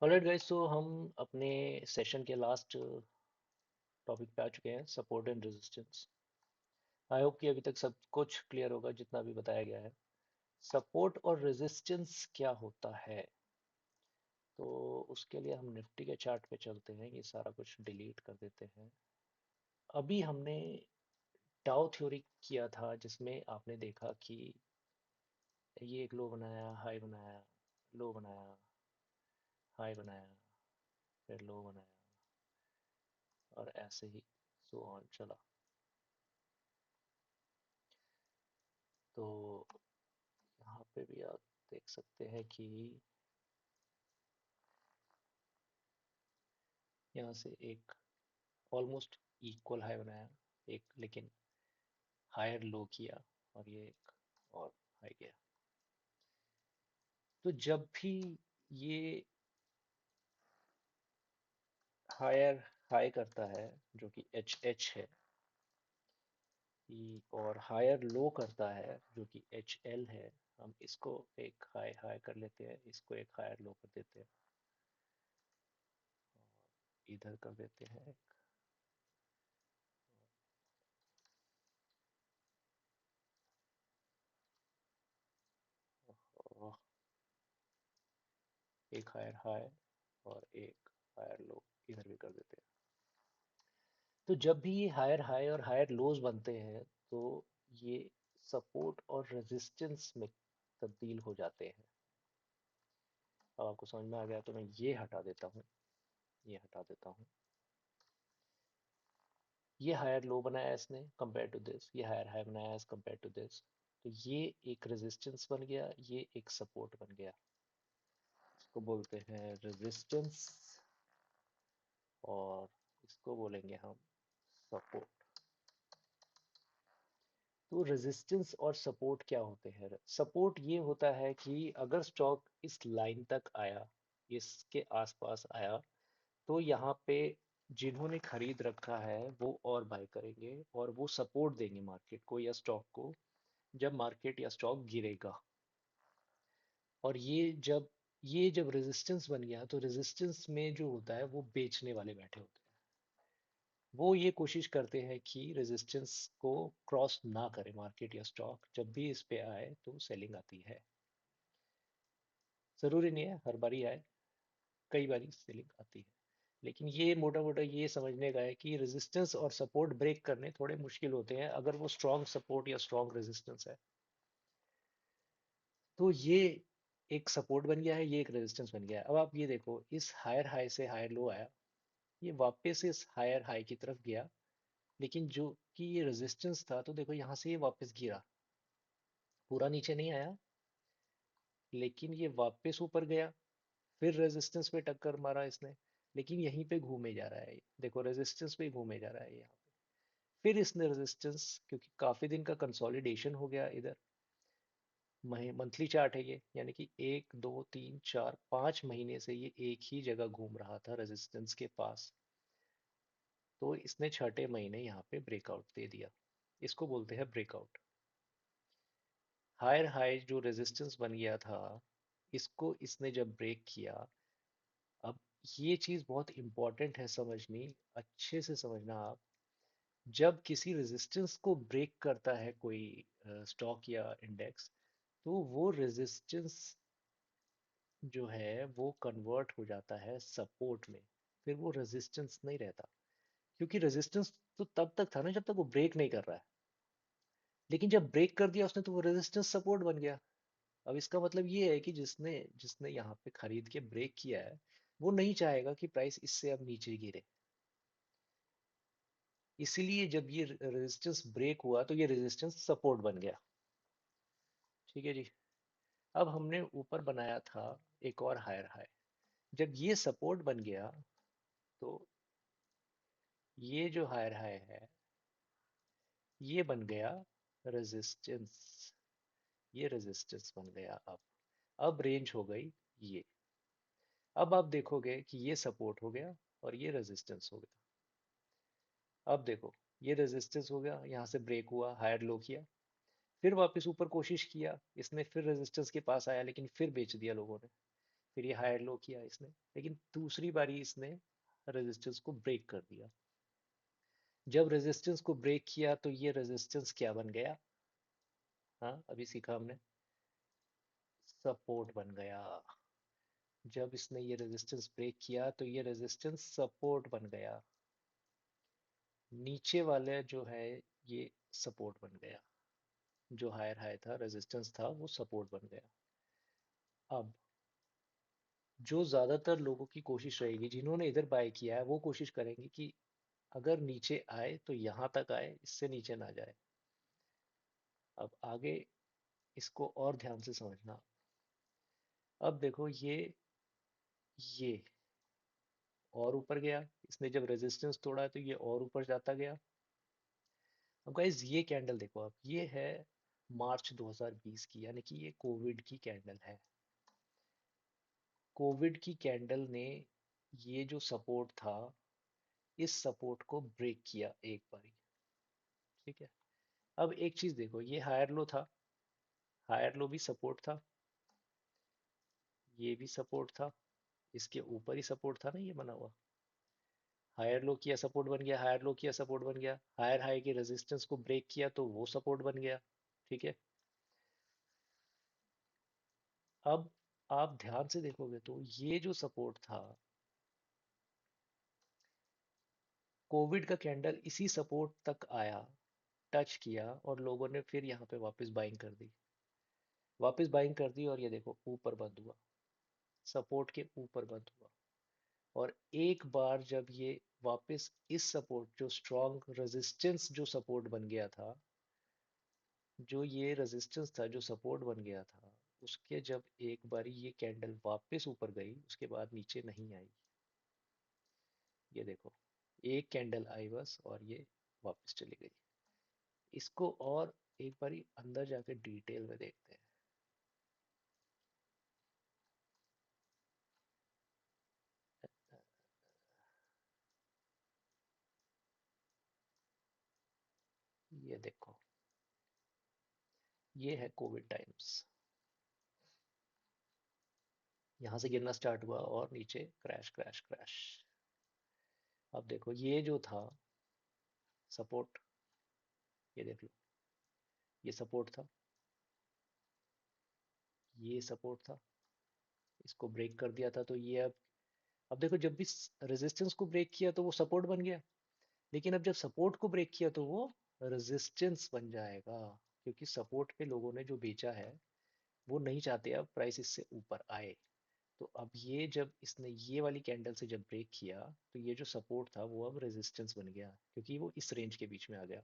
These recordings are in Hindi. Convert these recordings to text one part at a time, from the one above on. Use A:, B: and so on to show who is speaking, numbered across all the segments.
A: ऑलराइट गाइस, तो हम अपने सेशन के लास्ट टॉपिक पे आ चुके हैं, support and resistance. I hope कि अभी तक सब कुछ क्लियर होगा जितना भी बताया गया है। सपोर्ट और रेजिस्टेंस क्या होता है? तो उसके लिए हम निफ्टी के चार्ट पे चलते हैं, ये सारा कुछ डिलीट कर देते हैं। अभी हमने टाउ थ्योरी किया था जिसमें आपने देखा कि ये एक लो बनाया, हाई बनाया, लो बनाया, हाई बनाया, फिर लो बनाया, और ऐसे ही सो ऑन चला। तो यहाँ पे भी आप देख सकते हैं कि यहाँ से एक ऑलमोस्ट इक्वल हाई बनाया, एक लेकिन हायर लो किया, और ये एक और हाई गया। तो जब भी ये हायर हाई करता है जो कि एच एच है, और हायर लो करता है जो कि एच एल है, हम इसको एक हाई हाई कर लेते हैं, इसको एक हायर लो कर देते हैं, और इधर कर देते हैं एक, और एक हायर हाई और एक हायर लो इधर भी कर देते हैं। तो जब भी ये हायर हाई और हायर लोज बनते हैं, तो ये सपोर्ट और रेजिस्टेंस में तब्दील हो जाते हैं। अब आपको समझ में आ गया तो मैं ये हटा देता हूँ, ये हटा देता हूँ। ये हायर लो बनाया इसने कंपेयर टू दिस, ये हायर हाई बनाया एज कंपेयर टू दिस। तो ये एक रेजिस्टेंस बन गया, ये एक सपोर्ट बन गया। इसको बोलते हैं रेजिस्टेंस, और इसको बोलेंगे हम सपोर्ट। तो रेजिस्टेंस और सपोर्ट क्या होते हैं? सपोर्ट ये होता है कि अगर स्टॉक इस लाइन तक आया, इसके आसपास आया, तो यहाँ पे जिन्होंने खरीद रखा है वो और बाय करेंगे, और वो सपोर्ट देंगे मार्केट को या स्टॉक को जब मार्केट या स्टॉक गिरेगा। और ये जब रेजिस्टेंस बन गया, तो रेजिस्टेंस में जो होता है वो बेचने वाले बैठे होते हैं। वो ये कोशिश करते हैं कि रेजिस्टेंस को क्रॉस ना करे मार्केट या स्टॉक, जब भी इस पे आए तो सेलिंग आती है। जरूरी नहीं है हर बारी आए, कई बारी सेलिंग आती है। लेकिन ये मोटा मोटा ये समझने का है कि रेजिस्टेंस और सपोर्ट ब्रेक करने थोड़े मुश्किल होते हैं अगर वो स्ट्रॉन्ग सपोर्ट या स्ट्रॉन्ग रेजिस्टेंस है। तो ये एक सपोर्ट बन गया है, ये एक रेजिस्टेंस बन गया है। अब आप ये देखो, इस हायर हाई से हायर लो आया, ये वापस इस हायर हाई की तरफ गया, लेकिन जो कि ये रेजिस्टेंस था, तो देखो यहाँ से ये वापस गिरा, पूरा नीचे नहीं आया, लेकिन ये वापस ऊपर गया, फिर रेजिस्टेंस पे टक्कर मारा इसने, लेकिन यहीं पे घूमे जा रहा है ये। देखो रेजिस्टेंस पे ही घूमे जा रहा है यहाँ पे। फिर इसने रेजिस्टेंस, क्योंकि काफी दिन का कंसोलिडेशन हो गया इधर, मंथली चार्ट है ये, यानी कि 1 2 3 4 5 महीने से ये एक ही जगह घूम रहा था रेजिस्टेंस के पास। तो इसने छठे महीने यहाँ पे ब्रेकआउट दे दिया, इसको बोलते हैं ब्रेकआउट। हायर हाई जो रेजिस्टेंस बन गया था, इसको इसने जब ब्रेक किया, अब ये चीज बहुत इंपॉर्टेंट है समझनी, अच्छे से समझना आप। जब किसी रेजिस्टेंस को ब्रेक करता है कोई स्टॉक या इंडेक्स, तो वो रेजिस्टेंस जो है वो कन्वर्ट हो जाता है सपोर्ट में, फिर वो रेजिस्टेंस नहीं रहता। क्योंकि रेजिस्टेंस तो तब तक था ना जब तक वो ब्रेक नहीं कर रहा है, लेकिन जब ब्रेक कर दिया उसने तो वो रेजिस्टेंस सपोर्ट बन गया। अब इसका मतलब ये है कि जिसने जिसने यहाँ पे खरीद के ब्रेक किया है, वो नहीं चाहेगा कि प्राइस इससे अब नीचे गिरे। इसीलिए जब ये रेजिस्टेंस ब्रेक हुआ तो ये रेजिस्टेंस सपोर्ट बन गया। ठीक है जी। अब हमने ऊपर बनाया था एक और हायर हाई, जब ये सपोर्ट बन गया, तो ये जो हायर हाई है ये बन गया रेजिस्टेंस, ये रेजिस्टेंस बन गया। अब रेंज हो गई ये। अब आप देखोगे कि ये सपोर्ट हो गया और ये रेजिस्टेंस हो गया। अब देखो, ये रेजिस्टेंस हो गया, यहाँ से ब्रेक हुआ, हायर लो किया, फिर वापस ऊपर कोशिश किया इसने, फिर रेजिस्टेंस के पास आया, लेकिन फिर बेच दिया लोगों ने। फिर ये हायर लो किया इसने, लेकिन दूसरी बारी इसने रेजिस्टेंस को ब्रेक कर दिया। जब रेजिस्टेंस को ब्रेक किया तो ये रेजिस्टेंस क्या बन गया? हाँ, अभी सीखा हमने, सपोर्ट बन गया। जब इसने ये रेजिस्टेंस ब्रेक किया तो ये रेजिस्टेंस सपोर्ट बन गया। नीचे वाले जो है ये सपोर्ट बन गया। जो हायर हाई था, रेजिस्टेंस था, वो सपोर्ट बन गया। अब जो ज्यादातर लोगों की कोशिश रहेगी, जिन्होंने इधर बाय किया है, वो कोशिश करेंगे कि अगर नीचे आए तो यहां तक आए, इससे नीचे ना जाए। अब आगे इसको और ध्यान से समझना। अब देखो ये और ऊपर गया, इसने जब रेजिस्टेंस तोड़ा तो ये और ऊपर जाता गया। अब गाइस ये कैंडल देखो, अब ये है मार्च 2020 की, यानी कि ये कोविड की कैंडल है। कोविड की कैंडल ने ये जो सपोर्ट था, इस सपोर्ट को ब्रेक किया एक बारी। ठीक है। अब एक चीज देखो, ये हायर लो था, हायर लो भी सपोर्ट था, ये भी सपोर्ट था, इसके ऊपर ही सपोर्ट था ना ये बना हुआ। हायर लो किया सपोर्ट बन गया, हायर लो किया सपोर्ट बन गया, हायर हाई के रेजिस्टेंस को ब्रेक किया तो वो सपोर्ट बन गया। ठीक है। अब आप ध्यान से देखोगे तो ये जो सपोर्ट था, कोविड का कैंडल इसी सपोर्ट तक आया, टच किया, और लोगों ने फिर यहाँ पे वापस बाइंग कर दी, वापस बाइंग कर दी, और ये देखो ऊपर बंद हुआ, सपोर्ट के ऊपर बंद हुआ। और एक बार जब ये वापस इस सपोर्ट, जो स्ट्रॉन्ग रेजिस्टेंस जो सपोर्ट बन गया था, जो ये रेजिस्टेंस था जो सपोर्ट बन गया था, उसके जब एक बारी ये कैंडल वापस ऊपर गई, उसके बाद नीचे नहीं आई। ये देखो, एक कैंडल आई बस और ये वापस चली गई। इसको और एक बारी अंदर जाके डिटेल में देखते हैं। ये देखो, ये है कोविड टाइम्स। यहाँ से गिरना स्टार्ट हुआ और नीचे क्रैश क्रैश क्रैश। अब देखो, ये जो था सपोर्ट, ये देख लो, ये सपोर्ट था, ये सपोर्ट था, इसको ब्रेक कर दिया था तो ये अब देखो, जब भी रेजिस्टेंस को ब्रेक किया तो वो सपोर्ट बन गया, लेकिन अब जब सपोर्ट को ब्रेक किया तो वो रेजिस्टेंस बन जाएगा, क्योंकि सपोर्ट पे लोगों ने जो बेचा है, वो नहीं चाहते अब प्राइस इससे ऊपर आए। तो अब ये जब इसने ये वाली कैंडल से जब ब्रेक किया, तो ये जो सपोर्ट था वो अब रेजिस्टेंस बन गया, क्योंकि वो इस रेंज के बीच में आ गया।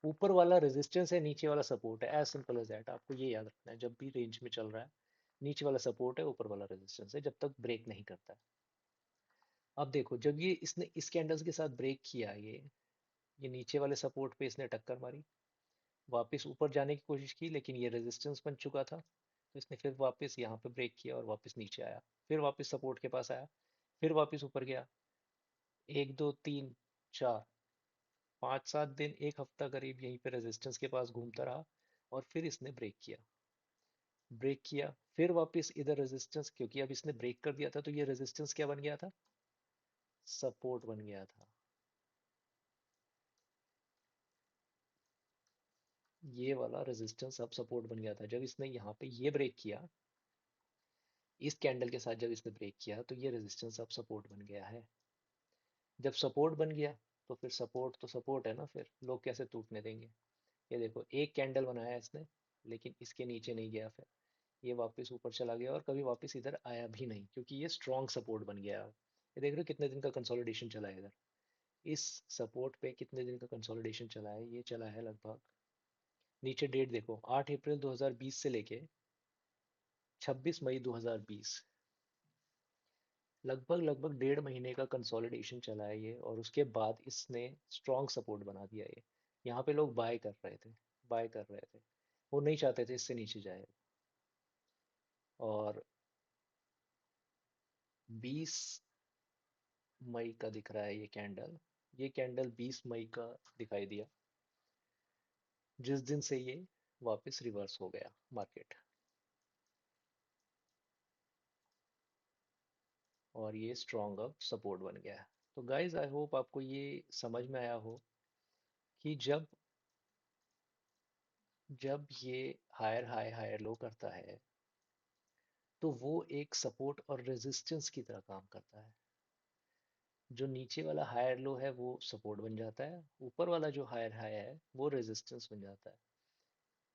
A: ऊपर वाला रेजिस्टेंस है, नीचे वाला सपोर्ट है, एज सिंपल एज दैट। आपको ये याद रखना है, जब भी रेंज में चल रहा है, नीचे वाला सपोर्ट है, ऊपर वाला रेजिस्टेंस है, जब तक ब्रेक नहीं करता है। अब देखो, जब ये इसने इस कैंडल्स के साथ ब्रेक किया, ये नीचे वाले सपोर्ट पे इसने टक्कर मारी, वापस ऊपर जाने की कोशिश की, लेकिन ये रेजिस्टेंस बन चुका था, तो इसने फिर वापस यहाँ पे ब्रेक किया और वापस नीचे आया, फिर वापस सपोर्ट के पास आया, फिर वापस ऊपर गया। एक दो तीन चार, 5-7 दिन, एक हफ्ता करीब यहीं पे रेजिस्टेंस के पास घूमता रहा, और फिर इसने ब्रेक किया, ब्रेक किया, फिर वापस इधर रेजिस्टेंस, क्योंकि अब इसने ब्रेक कर दिया था तो ये रेजिस्टेंस क्या बन गया था? सपोर्ट बन गया था। ये वाला रेजिस्टेंस अब सपोर्ट बन गया था। जब इसने यहाँ पे ये ब्रेक किया, इस कैंडल के साथ जब इसने ब्रेक किया, तो ये रेजिस्टेंस अब सपोर्ट बन गया है। जब सपोर्ट बन गया, तो फिर सपोर्ट तो सपोर्ट है ना, फिर लोग कैसे टूटने देंगे? ये देखो, एक कैंडल बनाया इसने, लेकिन इसके नीचे नहीं गया, फिर ये वापस ऊपर चला गया और कभी वापस इधर आया भी नहीं, क्योंकि ये स्ट्रॉन्ग सपोर्ट बन गया। ये देख रहे हो कितने दिन का कंसोलिडेशन चला है इधर? इस सपोर्ट पे कितने दिन का कंसोलिडेशन चला है? ये चला है लगभग, नीचे डेट देखो, 8 अप्रैल 2020 से लेके 26 मई 2020, लगभग लगभग 1.5 महीने का कंसोलिडेशन चला है ये, और उसके बाद इसने स्ट्रॉन्ग सपोर्ट बना दिया ये। यहाँ पे लोग बाय कर रहे थे, बाय कर रहे थे, वो नहीं चाहते थे इससे नीचे जाए। और 20 मई का दिख रहा है ये कैंडल, ये कैंडल 20 मई का दिखाई दिया, जिस दिन से ये वापस रिवर्स हो गया मार्केट। और ये स्ट्रॉन्ग अब सपोर्ट बन गया है। तो गाइज आई होप आपको ये समझ में आया हो कि जब ये हायर हाई हायर लो करता है तो वो एक सपोर्ट और रेजिस्टेंस की तरह काम करता है। जो नीचे वाला हायर लो है वो सपोर्ट बन जाता है, ऊपर वाला जो हायर हाई है वो रेजिस्टेंस बन जाता है।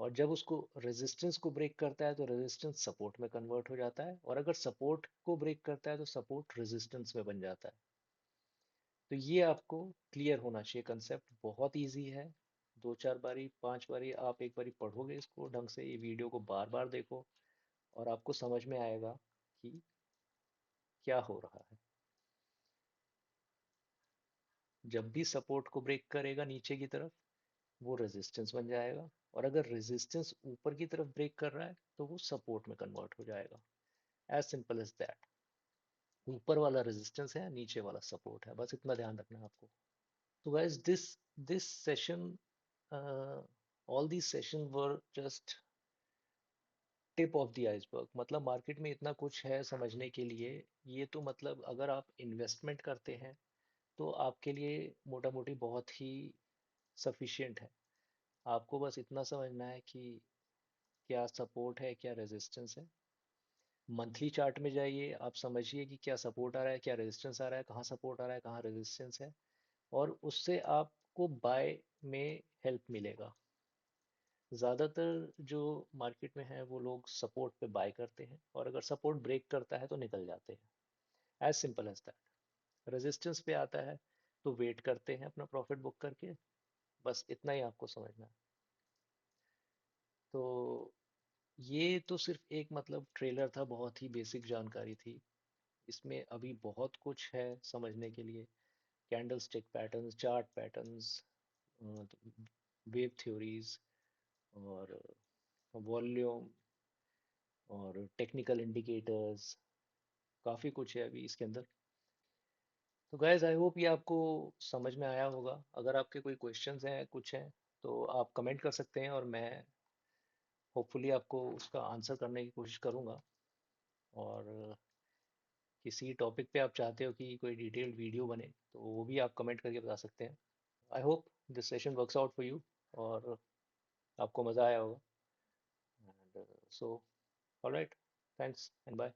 A: और जब उसको रेजिस्टेंस को ब्रेक करता है तो रेजिस्टेंस सपोर्ट में कन्वर्ट हो जाता है, और अगर सपोर्ट को ब्रेक करता है तो सपोर्ट रेजिस्टेंस में बन जाता है। तो ये आपको क्लियर होना चाहिए, कंसेप्ट बहुत इजी है। दो चार बारी पांच बारी आप एक बारी पढ़ोगे इसको ढंग से, ये वीडियो को बार बार देखो, और आपको समझ में आएगा कि क्या हो रहा है। जब भी सपोर्ट को ब्रेक करेगा नीचे की तरफ, वो रेजिस्टेंस बन जाएगा, और अगर रेजिस्टेंस ऊपर की तरफ ब्रेक कर रहा है तो वो सपोर्ट में कन्वर्ट हो जाएगा। As simple as that. ऊपर वाला रेजिस्टेंस है, नीचे वाला सपोर्ट है, बस इतना ध्यान रखना है आपको। तो guys this session, all these session were just tip of the iceberg. मतलब मार्केट में इतना कुछ है समझने के लिए। ये तो मतलब अगर आप इन्वेस्टमेंट करते हैं तो आपके लिए मोटा मोटी बहुत ही सफिशिएंट है। आपको बस इतना समझना है कि क्या सपोर्ट है क्या रेजिस्टेंस है। मंथली चार्ट में जाइए, आप समझिए कि क्या सपोर्ट आ रहा है क्या रेजिस्टेंस आ रहा है, कहाँ सपोर्ट आ रहा है कहाँ रेजिस्टेंस है, और उससे आपको बाय में हेल्प मिलेगा। ज़्यादातर जो मार्केट में है वो लोग सपोर्ट पे बाय करते हैं, और अगर सपोर्ट ब्रेक करता है तो निकल जाते हैं। As simple as that. Resistance पे आता है तो वेट करते हैं अपना प्रॉफिट बुक करके। बस इतना ही आपको समझना है। तो ये तो सिर्फ एक मतलब ट्रेलर था, बहुत ही बेसिक जानकारी थी। इसमें अभी बहुत कुछ है समझने के लिए। Candle stick patterns, chart patterns, wave theories, और वॉल्यूम, और टेक्निकल इंडिकेटर्स, काफ़ी कुछ है अभी इसके अंदर। तो गाइज आई होप ये आपको समझ में आया होगा। अगर आपके कोई क्वेश्चंस हैं कुछ हैं तो आप कमेंट कर सकते हैं, और मैं होपफुली आपको उसका आंसर करने की कोशिश करूँगा। और किसी टॉपिक पे आप चाहते हो कि कोई डिटेल्ड वीडियो बने तो वो भी आप कमेंट करके बता सकते हैं। I hope this session works out for you, और आपको मज़ा आया होगा। And so alright, thanks and bye.